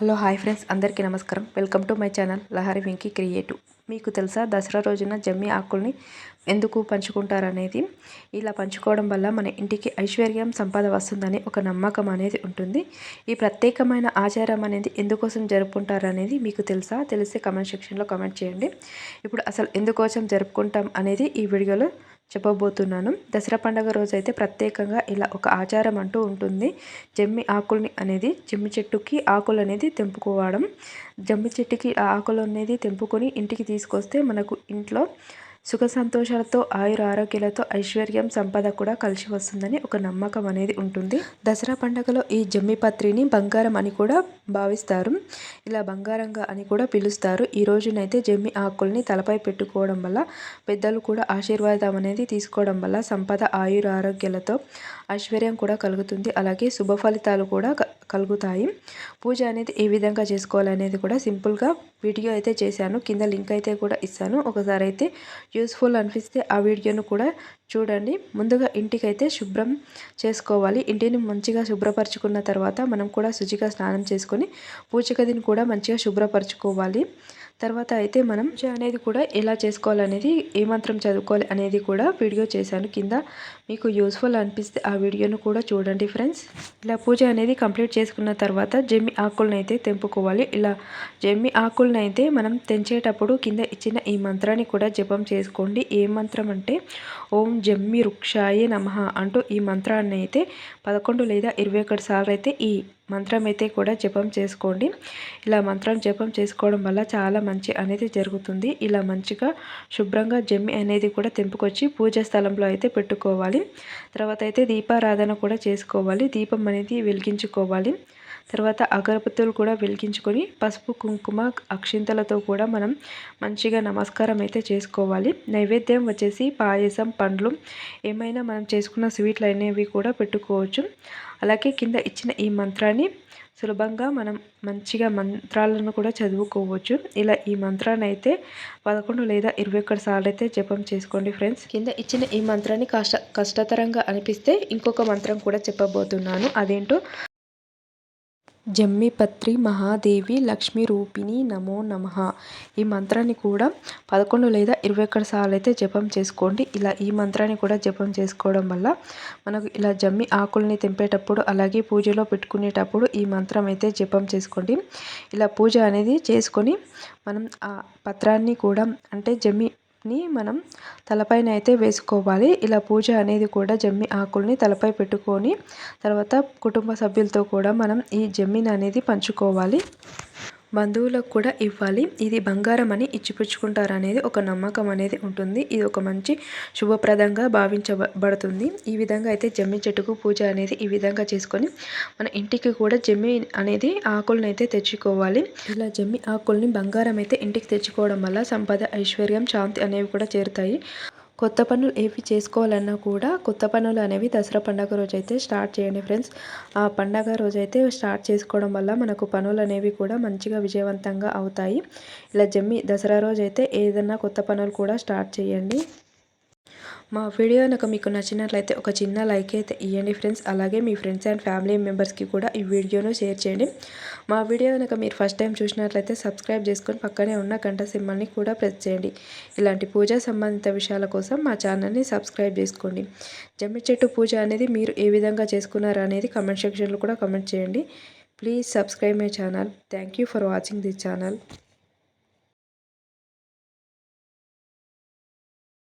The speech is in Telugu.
హలో హాయ్ ఫ్రెండ్స్, అందరికీ నమస్కారం. Welcome to my channel Lahari Venky creative. మీకు తెలుసా దసరా రోజున జమ్మి ఆకుల్ని ఎందుకు పంచుకుంటారనేది? ఇలా పంచుకోవడం వల్ల మన ఇంటికి ఐశ్వర్యం, సంపద వస్తుందని ఒక నమ్మకం అనేది ఉంటుంది. ఈ ప్రత్యేకమైన ఆచారం అనేది ఎందుకోసం జరుపుకుంటారనేది మీకు తెలుసా? తెలిస్తే కామెంట్ సెక్షన్లో కామెంట్ చేయండి. ఇప్పుడు అసలు ఎందుకోసం జరుపుకుంటాం అనేది ఈ వీడియోలో చెప్పబోతున్నాను. దసరా పండుగ రోజైతే ప్రత్యేకంగా ఇలా ఒక ఆచారం అంటూ ఉంటుంది. జమ్మి ఆకుల్ని అనేది జమ్మి చెట్టుకి ఆకులు అనేది తెంపుకోవడం. జమ్మి చెట్టుకి ఆకులు అనేది తెంపుకొని ఇంటికి తీసుకొస్తే మనకు ఇంట్లో సుఖ సంతోషాలతో, ఆయుర ఆరోగ్యాలతో, ఐశ్వర్యం, సంపద కూడా కలిసి వస్తుందని ఒక నమ్మకం అనేది ఉంటుంది. దసరా పండుగలో ఈ జమ్మి పత్రిని బంగారం అని కూడా భావిస్తారు. ఇలా బంగారంగా అని కూడా పిలుస్తారు. ఈ రోజునైతే జమ్మి ఆకుల్ని తలపై పెట్టుకోవడం వల్ల, పెద్దలు కూడా ఆశీర్వాదం అనేది తీసుకోవడం వల్ల సంపద, ఆయుర ఆరోగ్యాలతో ఐశ్వర్యం కూడా కలుగుతుంది. అలాగే శుభ ఫలితాలు కూడా కలుగుతాయి. పూజ అనేది ఏ విధంగా చేసుకోవాలనేది కూడా సింపుల్గా వీడియో అయితే చేశాను. కింద లింక్ అయితే కూడా ఇస్తాను. ఒకసారి అయితే యూస్ఫుల్ అనిపిస్తే ఆ వీడియోను కూడా చూడండి. ముందుగా ఇంటికైతే శుభ్రం చేసుకోవాలి. ఇంటిని మంచిగా శుభ్రపరచుకున్న తర్వాత మనం కూడా శుచిగా స్నానం చేసుకొని పూజ గదిని కూడా మంచిగా శుభ్రపరచుకోవాలి. తర్వాత అయితే మనం పూజ అనేది కూడా ఎలా చేసుకోవాలనేది, ఏ మంత్రం చదువుకోవాలి అనేది కూడా వీడియో చేశాను. కింద మీకు యూస్ఫుల్ అనిపిస్తే ఆ వీడియోను కూడా చూడండి ఫ్రెండ్స్. ఇలా పూజ అనేది కంప్లీట్ చేసుకున్న తర్వాత జమ్మి ఆకులను అయితే తెంపుకోవాలి. ఇలా జమ్మి ఆకులను అయితే మనం తెంచేటప్పుడు కింద ఇచ్చిన ఈ మంత్రాన్ని కూడా జపం చేసుకోండి. ఏ మంత్రం అంటే ఓం జమ్మి వృక్షాయ నమః అంటూ ఈ మంత్రాన్ని అయితే 11 లేదా 21 సార్లు అయితే ఈ మంత్రం అయితే కూడా జపం చేసుకోండి. ఇలా మంత్రం జపం చేసుకోవడం వల్ల చాలా మంచి అనేది జరుగుతుంది. ఇలా మంచిగా శుభ్రంగా జమ్మి అనేది కూడా తెంపుకొచ్చి పూజా స్థలంలో అయితే పెట్టుకోవాలి. తర్వాత అయితే దీపారాధన కూడా చేసుకోవాలి. దీపం అనేది వెలిగించుకోవాలి. తర్వాత అగరబత్తులు కూడా వెలిగించుకొని పసుపు, కుంకుమ, అక్షింతలతో కూడా మనం మంచిగా నమస్కారం అయితే చేసుకోవాలి. నైవేద్యం వచ్చేసి పాయసం, పండ్లు, ఏమైనా మనం చేసుకున్న స్వీట్లు అనేవి కూడా పెట్టుకోవచ్చు. అలాగే కింద ఇచ్చిన ఈ మంత్రాన్ని సులభంగా మనం మంచిగా మంత్రాలను కూడా చదువుకోవచ్చు. ఇలా ఈ మంత్రాన్ని అయితే 11 లేదా 21 సార్లు అయితే జపం చేసుకోండి ఫ్రెండ్స్. కింద ఇచ్చిన ఈ మంత్రాన్ని కష్టతరంగా అనిపిస్తే ఇంకొక మంత్రం కూడా చెప్పబోతున్నాను. అదేంటో జమ్మిపత్రి మహాదేవి లక్ష్మీ రూపిణి నమో నమః. ఈ మంత్రాన్ని కూడా 11 లేదా 21 సార్లు అయితే జపం చేసుకోండి. ఇలా ఈ మంత్రాన్ని కూడా జపం చేసుకోవడం వల్ల మనకు ఇలా జమ్మి ఆకుల్ని తెంపేటప్పుడు, అలాగే పూజలో పెట్టుకునేటప్పుడు ఈ మంత్రం అయితే జపం చేసుకోండి. ఇలా పూజ అనేది చేసుకొని మనం ఆ పత్రాన్ని కూడా అంటే జమ్మి మనం తలపైన అయితే వేసుకోవాలి. ఇలా పూజ అనేది కూడా జమ్మి ఆకుల్ని తలపై పెట్టుకొని తర్వాత కుటుంబ సభ్యులతో కూడా మనం ఈ జమ్మిని అనేది పంచుకోవాలి. బంధువులకు కూడా ఇవ్వాలి. ఇది బంగారం అని ఇచ్చిపుచ్చుకుంటారు అనేది ఒక నమ్మకం అనేది ఉంటుంది. ఇది ఒక మంచి శుభప్రదంగా భావించబడుతుంది. ఈ విధంగా అయితే జమ్మి చెట్టుకు పూజ అనేది ఈ విధంగా చేసుకొని మన ఇంటికి కూడా జమ్మి అనేది ఆకులను అయితే తెచ్చుకోవాలి. ఇలా జమ్మి ఆకుల్ని బంగారం అయితే ఇంటికి తెచ్చుకోవడం వల్ల సంపద, ఐశ్వర్యం, శాంతి అనేవి కూడా చేరుతాయి. కొత్త పనులు ఏవి చేసుకోవాలన్నా కూడా కొత్త పనులు అనేవి దసరా పండుగ రోజైతే స్టార్ట్ చేయండి ఫ్రెండ్స్. ఆ పండగ రోజైతే స్టార్ట్ చేసుకోవడం వల్ల మనకు పనులు అనేవి కూడా మంచిగా విజయవంతంగా అవుతాయి. ఇలా జమ్మి దసరా రోజైతే ఏదైనా కొత్త పనులు కూడా స్టార్ట్ చేయండి. మా వీడియో కనుక మీకు నచ్చినట్లయితే ఒక చిన్న లైక్ అయితే ఇవ్వండి ఫ్రెండ్స్. అలాగే మీ ఫ్రెండ్స్ అండ్ ఫ్యామిలీ మెంబర్స్కి కూడా ఈ వీడియోను షేర్ చేయండి. మా వీడియో కనుక మీరు ఫస్ట్ టైం చూసినట్లయితే సబ్స్క్రైబ్ చేసుకొని పక్కనే ఉన్న గంట సింబల్ని కూడా ప్రెస్ చేయండి. ఇలాంటి పూజా సంబంధిత విషయాల కోసం మా ఛానల్ని సబ్స్క్రైబ్ చేసుకోండి. జమ్మి చెట్టు పూజ అనేది మీరు ఏ విధంగా చేసుకున్నారు అనేది కామెంట్ సెక్షన్లో కూడా కామెంట్ చేయండి. Please subscribe my channel. Thank you for watching this channel.